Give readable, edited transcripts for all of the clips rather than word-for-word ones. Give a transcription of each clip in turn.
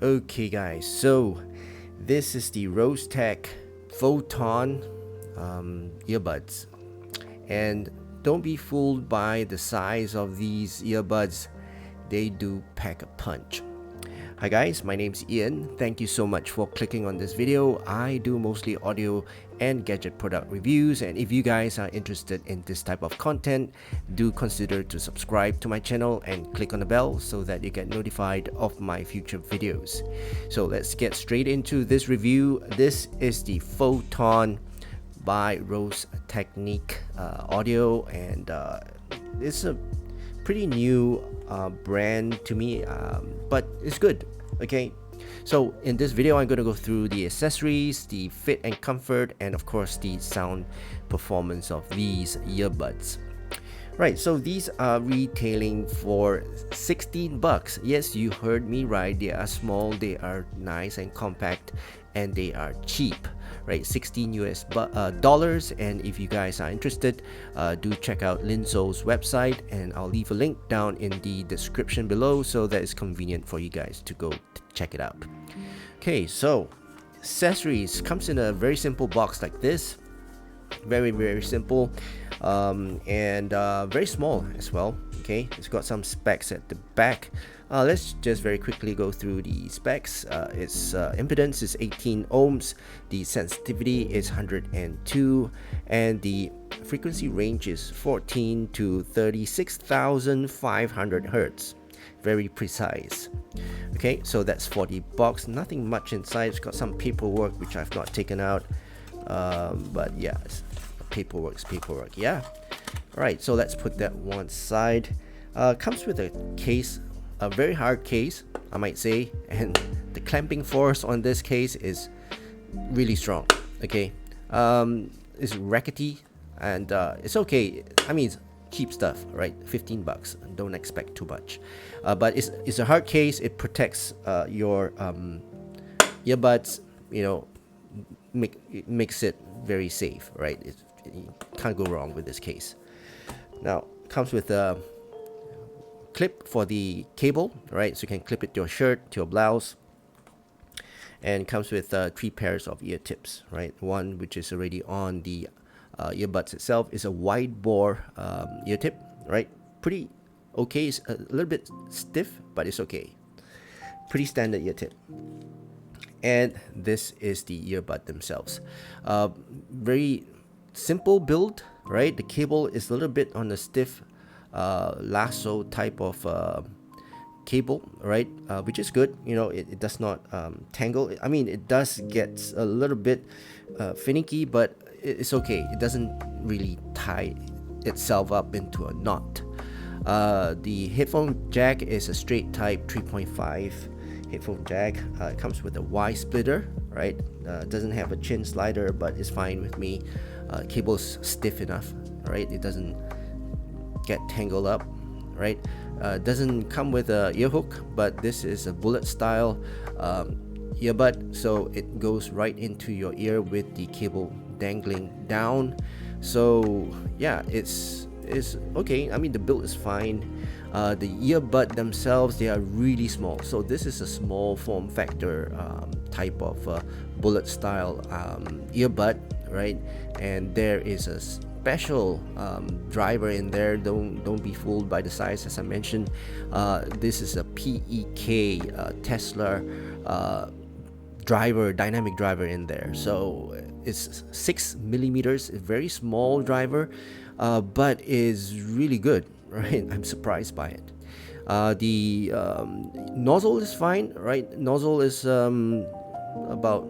Okay guys, so this is the Rose Tech Photon earbuds, and don't be fooled by the size of these earbuds. They do pack a punch. Hi guys, my name's Ian. Thank you so much for clicking on this video. I do mostly audio and gadget product reviews, and if you guys are interested in this type of content, do consider to subscribe to my channel and click on the bell so that you get notified of my future videos. So let's get straight into this review. This is the Photon by Rose Technic Audio, and it's a pretty new brand to me, but it's good. Okay, so in this video I'm going to go through the accessories, the fit and comfort, and of course the sound performance of these earbuds. Right, so these are retailing for 16 bucks. Yes, you heard me right. They are small, they are nice and compact, and they are cheap. Right, 16 US dollars. And if you guys are interested, do check out Linsoul's website, and I'll leave a link down in the description below so that it's convenient for you guys to go check it out. Okay, so accessories comes in a very simple box like this. Very simple, and very small as well. Okay, it's got some specs at the back. Let's just very quickly go through the specs. Its impedance is 18 ohms, the sensitivity is 102, and the frequency range is 14 to 36,500 hertz. Very precise. Okay, so that's 40 bucks. Nothing much inside. It's got some paperwork which I've not taken out, but yeah, paperwork's paperwork. Yeah. All right, so let's put that one side. Comes with a case, a very hard case, I might say, and the clamping force on this case is really strong. Okay, it's rackety, and it's okay. I mean, it's cheap stuff, right? 15 bucks. Don't expect too much, but it's a hard case. It protects your earbuds. You know, makes it very safe, right? You can't go wrong with this case. Now, comes with a clip for the cable, right? So you can clip it to your shirt, to your blouse, and comes with 3 pairs of ear tips, right? One which is already on the earbuds itself is a wide bore ear tip, right? Pretty okay. It's a little bit stiff, but it's okay. Pretty standard ear tip. And this is the earbud themselves. Very simple build, right? The cable is a little bit on the stiff lasso type of cable, right? Which is good. You know, it does not tangle. I mean, it does get a little bit finicky, but it's okay. It doesn't really tie itself up into a knot. The headphone jack is a straight type 3.5 headphone jack. It comes with a Y splitter, right? Doesn't have a chin slider, but it's fine with me. Cable's stiff enough, right? It doesn't get tangled up, right? Doesn't come with a ear hook, but this is a bullet style earbud, so it goes right into your ear with the cable dangling down. So yeah, it's okay. I mean, the build is fine. The earbud themselves, they are really small. So this is a small form factor type of bullet style earbud, right? And there is a special driver in there. Don't be fooled by the size, as I mentioned. This is a PEK Tesla driver, dynamic driver in there. So it's 6 millimeters, a very small driver, but is really good, right? I'm surprised by it. The nozzle is fine, right? Nozzle is about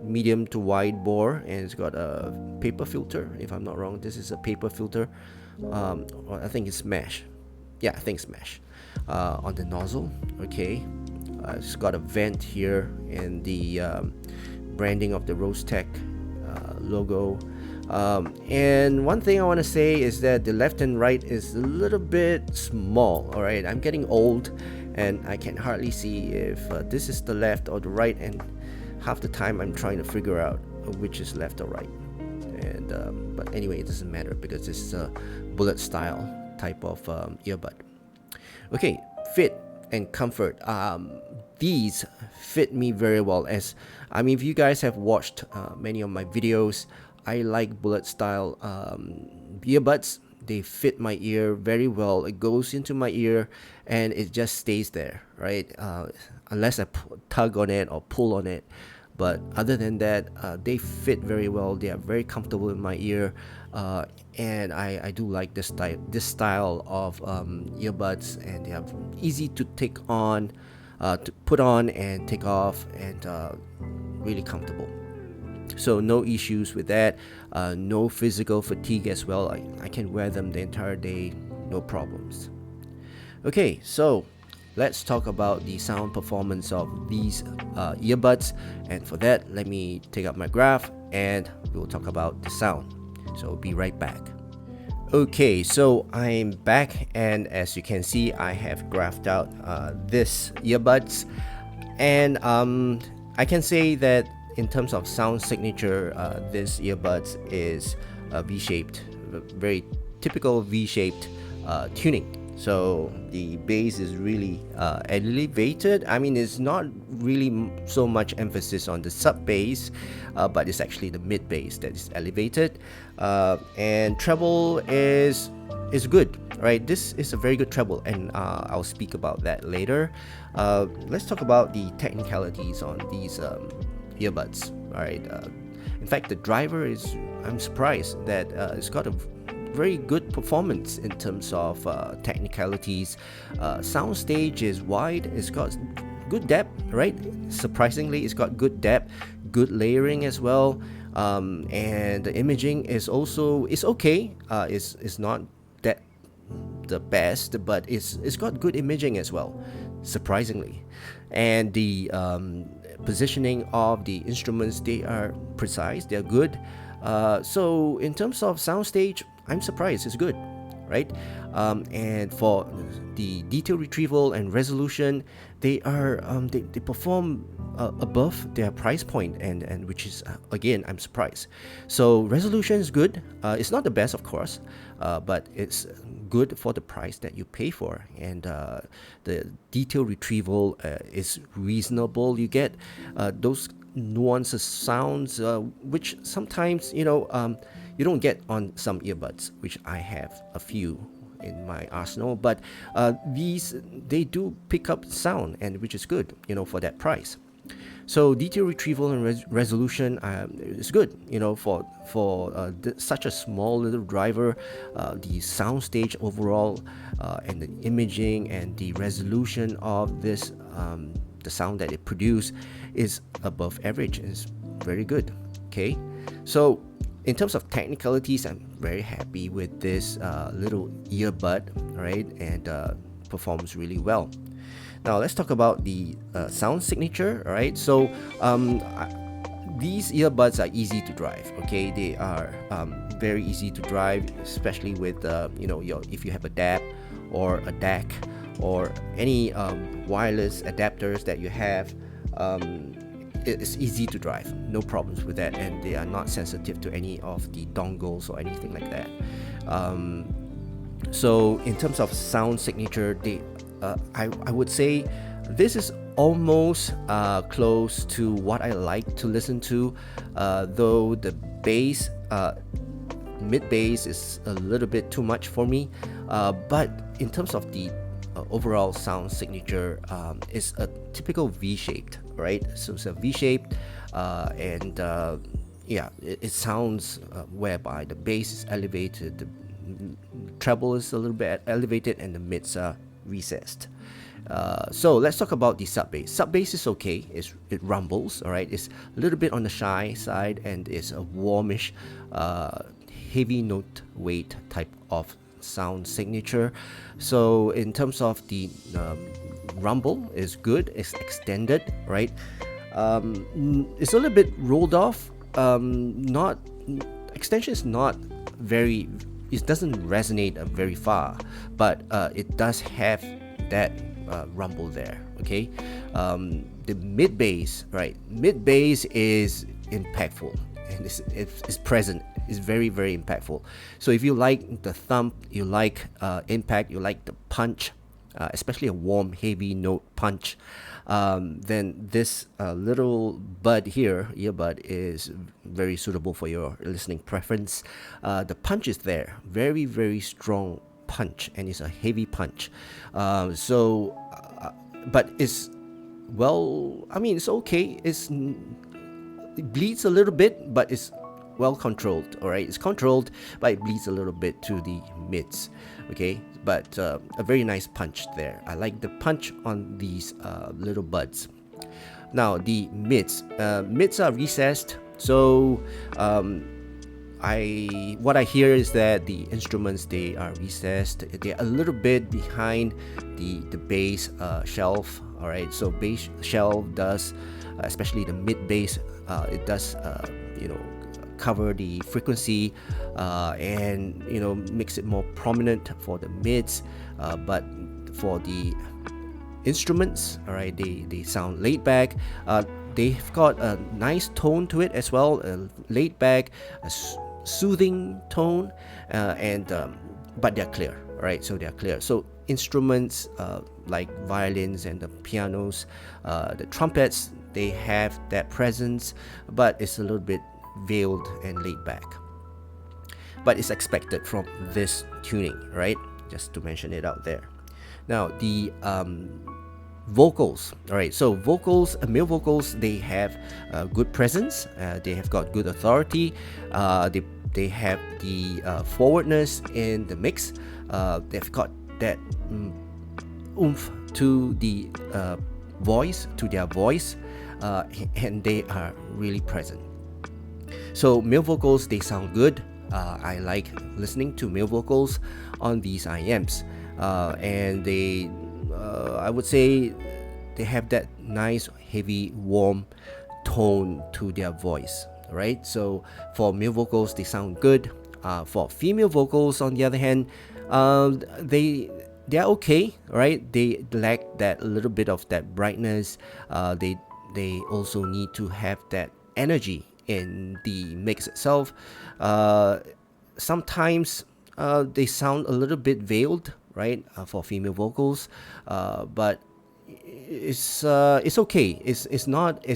medium to wide bore, and it's got a paper filter, if I'm not wrong. This is a paper filter, or I think it's mesh. Yeah, I think it's mesh on the nozzle. Okay, it's got a vent here and the branding of the Rose Tech logo. And one thing I want to say is that the left and right is a little bit small. All right, I'm getting old and I can hardly see if this is the left or the right, and half the time I'm trying to figure out which is left or right. And but anyway, it doesn't matter because it's a bullet style type of earbud. Okay, fit. and comfort. These fit me very well. As I mean, if you guys have watched many of my videos, I like bullet style earbuds. They fit my ear very well. It goes into my ear and it just stays there, right? Unless I tug on it or pull on it. But other than that, they fit very well. They are very comfortable in my ear, and I do like this style of earbuds, and they are easy to take on, to put on and take off, and really comfortable. So no issues with that. No physical fatigue as well. I can wear them the entire day, no problems. Okay, so let's talk about the sound performance of these earbuds. And for that, let me take up my graph and we'll talk about the sound. So be right back. Okay, so I'm back, and as you can see, I have graphed out this earbuds, and I can say that in terms of sound signature, this earbuds is a V-shaped, very typical V-shaped tuning. So the bass is really elevated. I mean, it's not really so much emphasis on the sub bass, but it's actually the mid bass that is elevated. And treble is good, right? This is a very good treble, and I'll speak about that later. Let's talk about the technicalities on these earbuds. All right. In fact, the driver is, I'm surprised that it's got a very good performance in terms of technicalities. Soundstage is wide. It's got good depth, right? Surprisingly, it's got good depth, good layering as well. And the imaging is also okay. It's not that the best, but it's got good imaging as well, surprisingly. And the positioning of the instruments, they are precise, they're good. So in terms of soundstage, I'm surprised it's good, right? And for the detail retrieval and resolution, they are they perform above their price point, and which is again, I'm surprised. So resolution is good. It's not the best, of course, but it's good for the price that you pay for, and the detail retrieval is reasonable. You get those nuances sounds which sometimes you don't get on some earbuds, which I have a few in my arsenal, but these, they do pick up sound, and which is good, for that price. So detail retrieval and resolution is good, for such a small little driver. The soundstage overall, and the imaging and the resolution of this, the sound that it produces is above average. It's very good. Okay, so in terms of technicalities, I'm very happy with this little earbud, right? And performs really well. Now let's talk about the sound signature. All right, so these earbuds are easy to drive. Okay, they are very easy to drive, especially with if you have a DAB or a DAC or any wireless adapters that you have. It's easy to drive, no problems with that, and they are not sensitive to any of the dongles or anything like that. So in terms of sound signature, I would say this is almost close to what I like to listen to, though the bass, mid bass, is a little bit too much for me, but in terms of the overall sound signature, is a typical V-shaped, right? So it's a V-shaped, and it sounds whereby the bass is elevated, the treble is a little bit elevated, and the mids are recessed. So let's talk about the sub bass. Sub bass is okay. It rumbles, all right. It's a little bit on the shy side, and it's a warmish, heavy note weight type of sound signature. So in terms of the rumble, is good. It's extended, right? It's a little bit rolled off. Not extension is not very. It doesn't resonate very far, but it does have that rumble there. Okay, the mid bass, right? Mid bass is impactful, and it's present. It's very, very impactful. So if you like the thump, you like impact, you like the punch, especially a warm, heavy note punch, then this little bud here, earbud, is very suitable for your listening preference. The punch is there, very, very strong punch, and it's a heavy punch. But it's, well, I mean, it's okay. It bleeds a little bit, but it's well controlled. All right, it's controlled, but it bleeds a little bit to the mids. Okay, but a very nice punch there. I like the punch on these little buds. Now the mids are recessed, so what I hear is that the instruments, they are recessed. They're a little bit behind the bass shelf. All right, so bass shelf does, especially the mid bass, it does cover the frequency and makes it more prominent for the mids, but for the instruments, all right, they sound laid back. They've got a nice tone to it as well, laid back, soothing tone, but they're clear, right? So they're clear. So instruments like violins and the pianos, the trumpets, they have that presence, but it's a little bit veiled and laid back. But it's expected from this tuning, right? Just to mention it out there. Now the vocals, all right, so vocals, male vocals, they have good presence, they have got good authority, they have the forwardness in the mix, they've got that oomph to the voice, to their voice, and they are really present. So male vocals, they sound good. I like listening to male vocals on these IMs, and they I would say they have that nice, heavy, warm tone to their voice, right? So for male vocals, they sound good. For female vocals, on the other hand, they're okay, right? They lack that little bit of that brightness. They also need to have that energy in the mix itself. Sometimes they sound a little bit veiled, right, for female vocals, but it's okay. It's not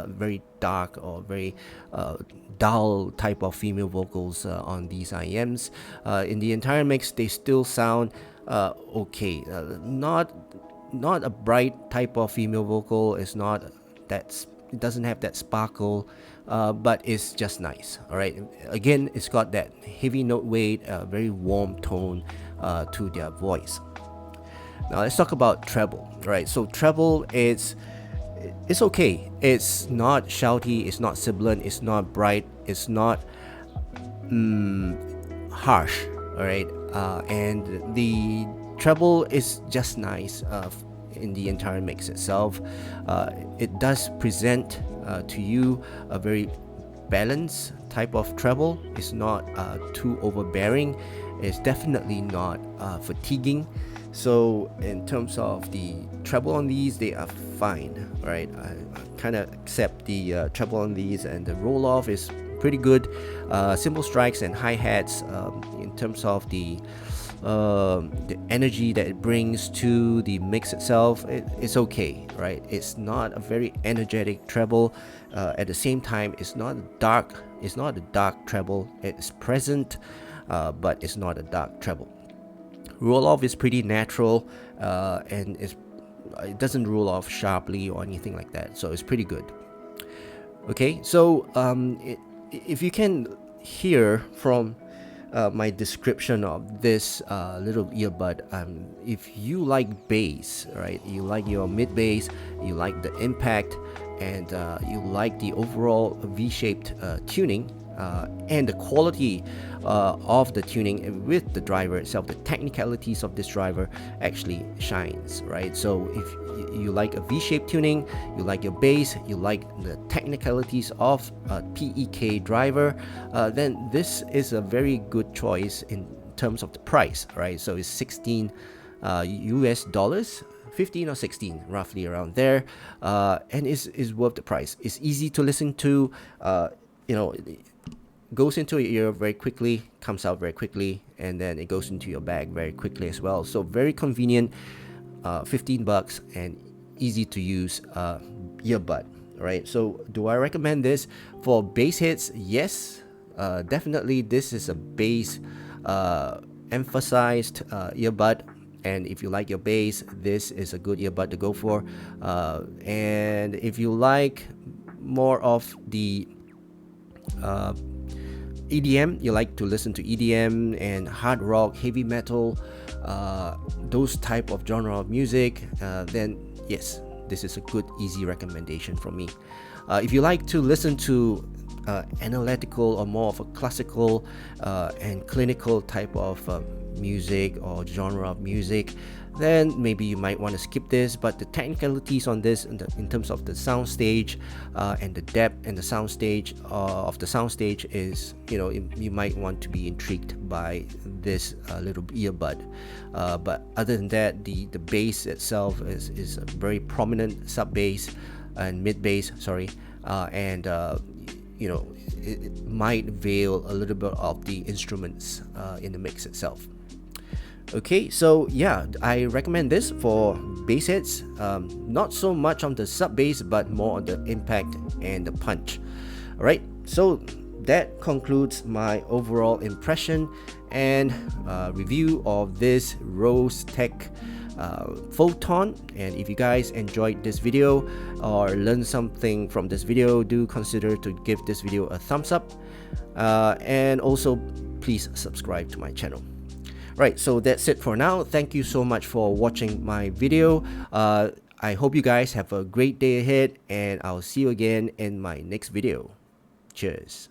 very dark or very dull type of female vocals on these IMs. In the entire mix, they still sound okay. Not a bright type of female vocal. It's not that, it doesn't have that sparkle, but it's just nice. All right, again, it's got that heavy note weight, very warm tone to their voice. Now let's talk about treble. Right, so treble, it's okay. It's not shouty, it's not sibilant, it's not bright, it's not harsh. All right, and the treble is just nice in the entire mix itself. It does present to you a very balanced type of treble. It's not too overbearing. It's definitely not fatiguing. So in terms of the treble on these, they are fine, right? I kind of accept the treble on these, and the roll off is pretty good. Cymbal strikes and hi-hats, in terms of the energy that it brings to the mix itself, it's okay, right? It's not a very energetic treble. At the same time, it's not a dark treble. It's present, but it's not a dark treble. Roll off is pretty natural, and it doesn't roll off sharply or anything like that, so it's pretty good. Okay, so if you can hear from my description of this little earbud, if you like bass, right, you like your mid bass, you like the impact, and you like the overall V-shaped tuning, and the quality of the tuning with the driver itself, the technicalities of this driver actually shines, right? So if you like a V-shaped tuning, you like your bass, you like the technicalities of a PEK driver, then this is a very good choice in terms of the price, right? So it's $16 US, 15 or 16, roughly around there, and is worth the price. It's easy to listen to. goes into your ear very quickly, comes out very quickly, and then it goes into your bag very quickly as well. So very convenient, 15 bucks and easy to use earbud. All right. So do I recommend this for bass hits? Yes, definitely. This is a bass emphasized earbud. And if you like your bass, this is a good earbud to go for. And if you like more of the EDM, you like to listen to EDM and hard rock, heavy metal, those type of genre of music, then yes, this is a good, easy recommendation from me. If you like to listen to analytical or more of a classical and clinical type of music or genre of music, then maybe you might want to skip this. But the technicalities on this in terms of the sound stage and the depth and the sound stage of the sound stage is, you might want to be intrigued by this little earbud. But other than that, the bass itself is a very prominent sub bass and mid bass, and it might veil a little bit of the instruments in the mix itself. Okay, so yeah, I recommend this for bass hits. Not so much on the sub bass, but more on the impact and the punch. All right, so that concludes my overall impression and review of this Rose Tech Photon. And if you guys enjoyed this video or learned something from this video, do consider to give this video a thumbs up, and also please subscribe to my channel. Right, so that's it for now. Thank you so much for watching my video. I hope you guys have a great day ahead, and I'll see you again in my next video. Cheers.